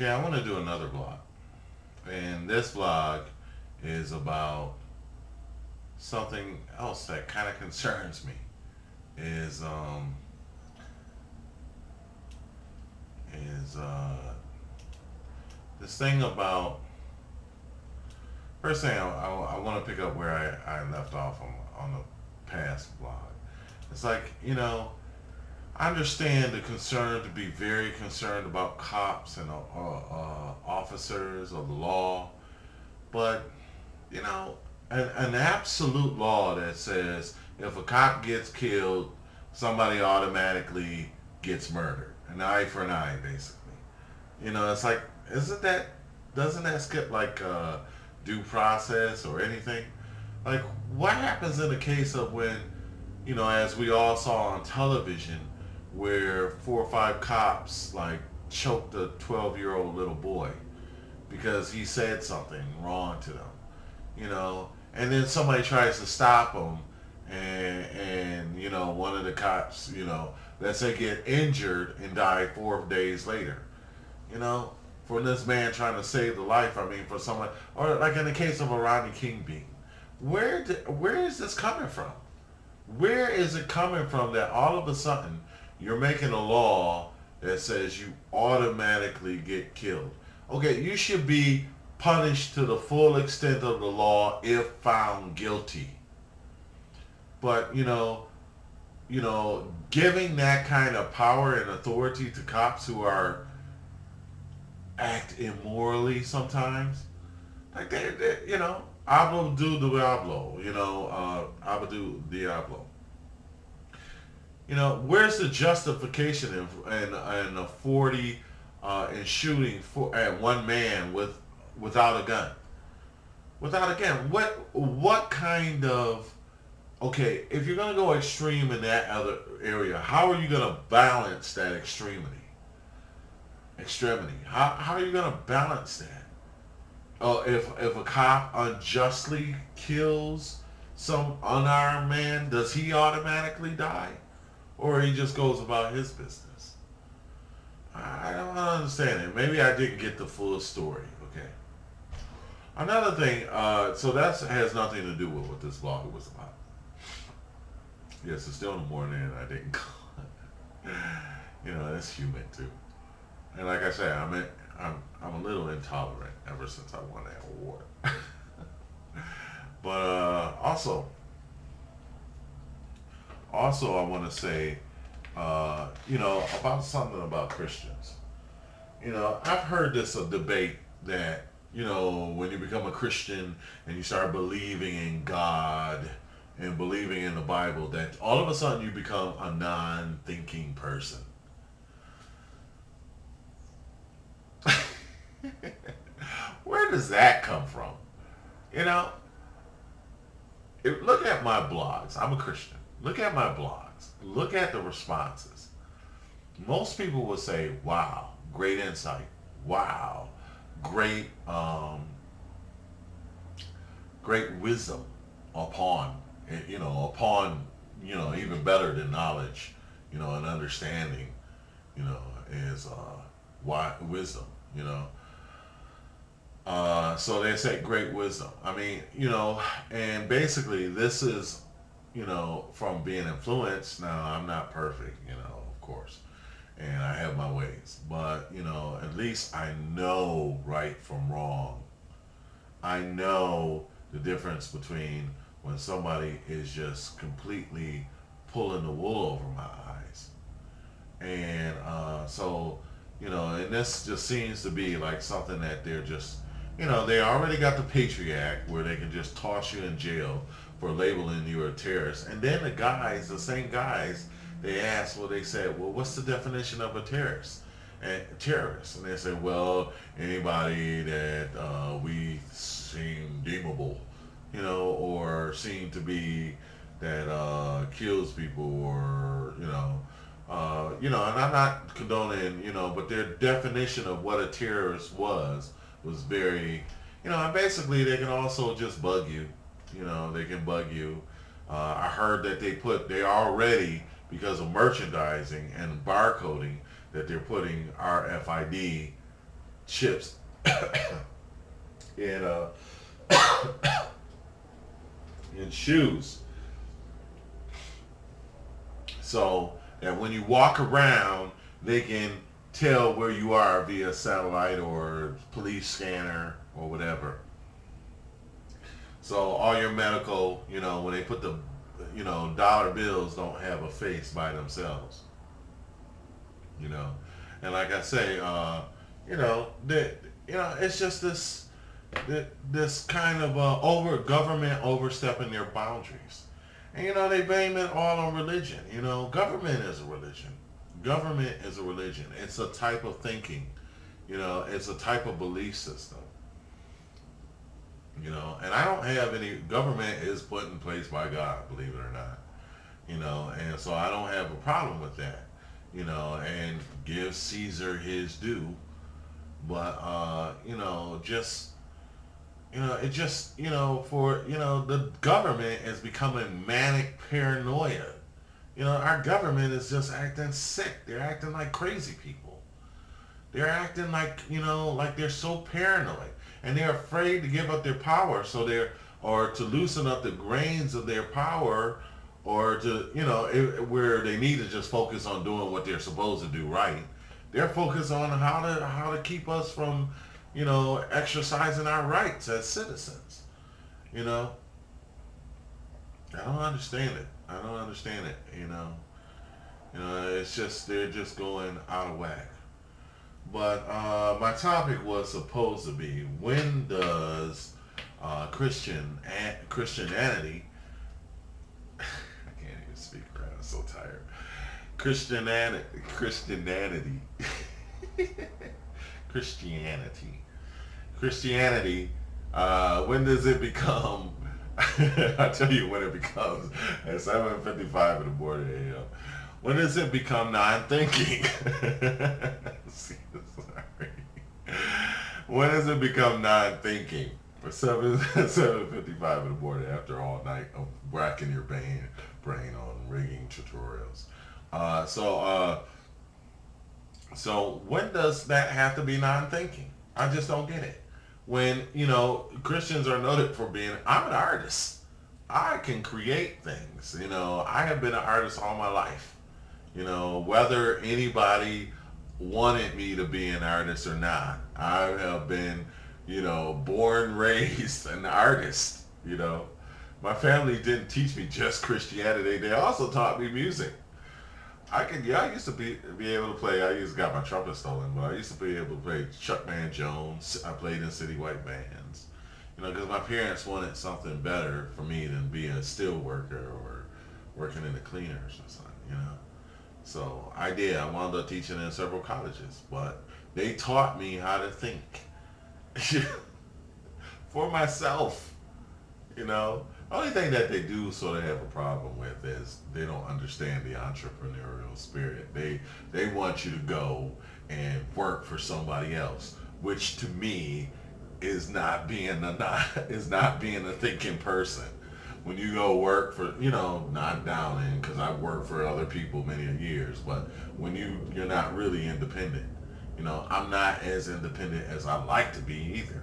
Okay, I want to do another vlog. And this vlog is about something else that kind of concerns me. Is is this thing about first thing I want to pick up where I left off on the past vlog. It's like, I understand the concern to be very concerned about cops and officers of the law, but you know, an absolute law that says if a cop gets killed, somebody automatically gets murdered. An eye for an eye, basically. It's like, isn't that, doesn't that skip like due process or anything? Like, what happens in the case of when, as we all saw on television, where 4 or 5 cops like choked a 12-year-old little boy because he said something wrong to them, and then somebody tries to stop him, and one of the cops, let's say get injured and die 4 days later, you know, for this man trying to save the life. I mean, for someone, or like in the case of a Rodney King beating, where is this coming from? Where is it coming from that all of a sudden you're making a law that says you automatically get killed? Okay, you should be punished to the full extent of the law if found guilty. But giving that kind of power and authority to cops who are act immorally sometimes, like hablo do diablo, hablo diablo. Where's the justification in a 40 in shooting at one man without a gun? Without a gun, what kind of, okay? If you're gonna go extreme in that other area, how are you gonna balance that extremity? Extremity. How are you gonna balance that? Oh, if a cop unjustly kills some unarmed man, does he automatically die, or he just goes about his business? I don't understand it. Maybe I didn't get the full story. Okay. Another thing. So that has nothing to do with what this vlog was about. Yes, it's still in the morning, and I didn't. That's human too. And like I said, I'm a little intolerant ever since I won that award. But also I want to say, about something about Christians. I've heard this a debate that when you become a Christian and you start believing in God and believing in the Bible, that all of a sudden you become a non-thinking person. Where does that come from? You know, Look at my blogs. I'm a Christian. Look at my blogs. Look at the responses. Most people will say, "Wow, great insight. Wow, great, great wisdom upon, even better than knowledge, and understanding, is why wisdom, you know." So they say great wisdom. I mean, and basically this is, from being influenced. Now, I'm not perfect, of course, and I have my ways, but, at least I know right from wrong. I know the difference between when somebody is just completely pulling the wool over my eyes. And and this just seems to be like something that they're just, they already got the Patriot Act where they can just toss you in jail for labeling you a terrorist. And then the same guys, they asked, well, they said, well, what's the definition of a terrorist? And terrorist, and they say, well, anybody that we seem deemable, or seem to be that kills people, or and I'm not condoning, but their definition of what a terrorist was very, and basically they can also just bug you, they can bug you. I heard that they already, because of merchandising and barcoding, that they're putting RFID chips in in shoes, so that when you walk around, they can tell where you are via satellite or police scanner or whatever. So all your medical, when they put the, dollar bills don't have a face by themselves, you know. And like I say, that, it's just this kind of over government overstepping their boundaries, and they blame it all on religion. Government is a religion. Government is a religion. It's a type of thinking. It's a type of belief system. And I don't have any. Government is put in place by God, believe it or not. And so I don't have a problem with that. And give Caesar his due, but just it just for the government is becoming manic paranoia. Our government is just acting sick. They're acting like crazy people. They're acting like they're so paranoid, and they're afraid to give up their power, or to loosen up the reins of their power, or to where they need to just focus on doing what they're supposed to do right. They're focused on how to keep us from exercising our rights as citizens. You know, I don't understand it. I don't understand it. It's just they're just going out of whack. But my topic was supposed to be, when does Christianity I can't even speak right. I'm so tired. Christianity Christianity. When does it become? I tell you when it becomes at 7:55 in the morning a.m. When does it become non-thinking? Sorry. When does it become non-thinking? For 7:55 in the morning after all night of racking your brain on rigging tutorials. So when does that have to be non-thinking? I just don't get it. When, Christians are noted for being, I'm an artist. I can create things. I have been an artist all my life. Whether anybody wanted me to be an artist or not, I have been, born, raised an artist. My family didn't teach me just Christianity. They also taught me music. I used to be able to play. I used to got my trumpet stolen, but I used to be able to play Chuck Man Jones. I played in city white bands, because my parents wanted something better for me than being a steel worker or working in the cleaners or something. So I did. I wound up teaching in several colleges, but they taught me how to think for myself. Only thing that they do sort of have a problem with is they don't understand the entrepreneurial spirit. They want you to go and work for somebody else, which to me is not being a thinking person. When you go work for, not downing, because I've worked for other people many years, but when you're not really independent. I'm not as independent as I like to be either.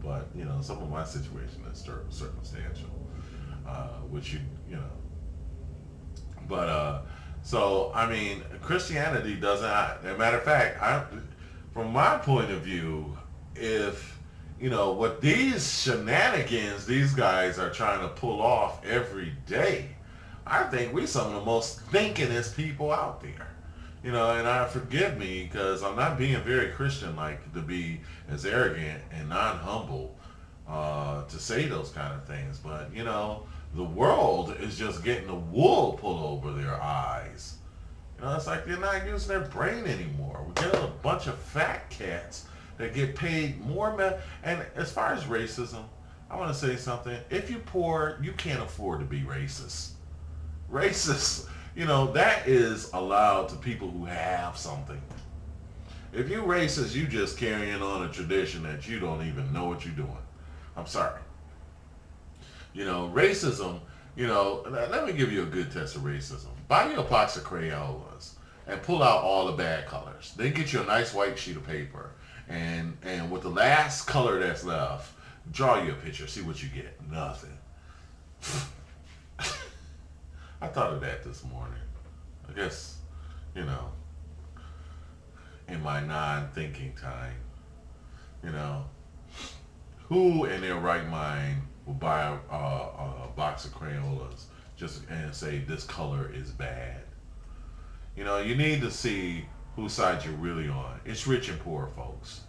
But some of my situation is circumstantial, which but so I mean, Christianity doesn't. As a matter of fact, from my point of view, if what these shenanigans these guys are trying to pull off every day, I think we some of the most thinkingest people out there. And forgive me because I'm not being very Christian-like to be as arrogant and non-humble to say those kind of things. But, the world is just getting the wool pulled over their eyes. It's like they're not using their brain anymore. We're getting a bunch of fat cats that get paid more. And as far as racism, I want to say something. If you're poor, you can't afford to be racist. Racist. That is allowed to people who have something. If you racist, you just carrying on a tradition that you don't even know what you're doing. I'm sorry. Racism, let me give you a good test of racism. Buy you a box of Crayolas and pull out all the bad colors. Then get you a nice white sheet of paper and with the last color that's left, draw you a picture. See what you get. Nothing. I thought of that this morning. I guess, you know, in my non-thinking time, you know, who in their right mind will buy a box of Crayolas just and say this color is bad? You know, you need to see whose side you're really on. It's rich and poor, folks.